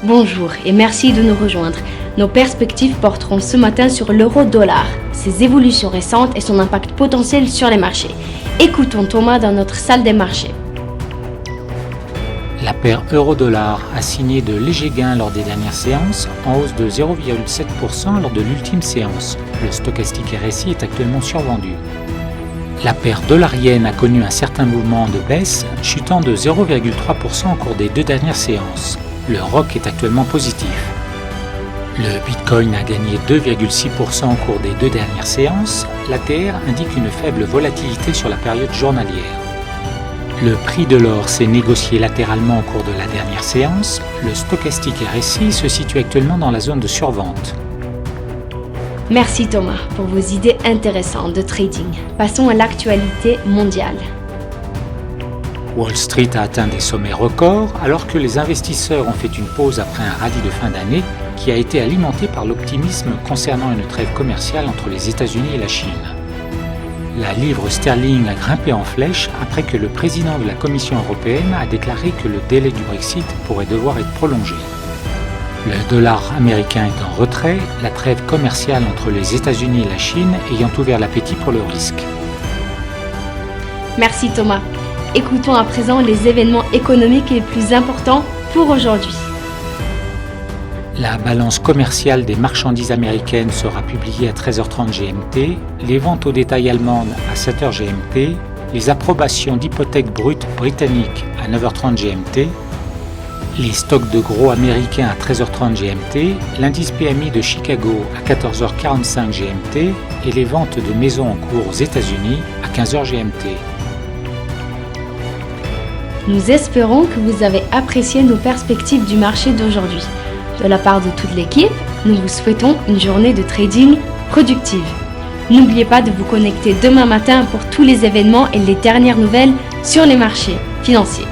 Bonjour et merci de nous rejoindre. Nos perspectives porteront ce matin sur l'euro-dollar, ses évolutions récentes et son impact potentiel sur les marchés. Écoutons Thomas dans notre salle des marchés. La paire euro-dollar a signé de légers gains lors des dernières séances, en hausse de 0,7% lors de l'ultime séance. Le stochastique RSI est actuellement survendu. La paire dollar-yen a connu un certain mouvement de baisse, chutant de 0,3% au cours des 2 dernières séances. Le ROC est actuellement positif. Le Bitcoin a gagné 2,6% au cours des 2 dernières séances. L'ATR indique une faible volatilité sur la période journalière. Le prix de l'or s'est négocié latéralement au cours de la dernière séance. Le stochastique RSI se situe actuellement dans la zone de survente. Merci Thomas pour vos idées intéressantes de trading. Passons à l'actualité mondiale. Wall Street a atteint des sommets records alors que les investisseurs ont fait une pause après un rallye de fin d'année qui a été alimenté par l'optimisme concernant une trêve commerciale entre les États-Unis et la Chine. La livre sterling a grimpé en flèche après que le président de la Commission européenne a déclaré que le délai du Brexit pourrait devoir être prolongé. Le dollar américain est en retrait, la trêve commerciale entre les États-Unis et la Chine ayant ouvert l'appétit pour le risque. Merci Thomas. Écoutons à présent les événements économiques les plus importants pour aujourd'hui. La balance commerciale des marchandises américaines sera publiée à 13h30 GMT, les ventes au détail allemandes à 7h GMT, les approbations d'hypothèques brutes britanniques à 9h30 GMT, les stocks de gros américains à 13h30 GMT, l'indice PMI de Chicago à 14h45 GMT et les ventes de maisons en cours aux États-Unis à 15h GMT. Nous espérons que vous avez apprécié nos perspectives du marché d'aujourd'hui. De la part de toute l'équipe, nous vous souhaitons une journée de trading productive. N'oubliez pas de vous connecter demain matin pour tous les événements et les dernières nouvelles sur les marchés financiers.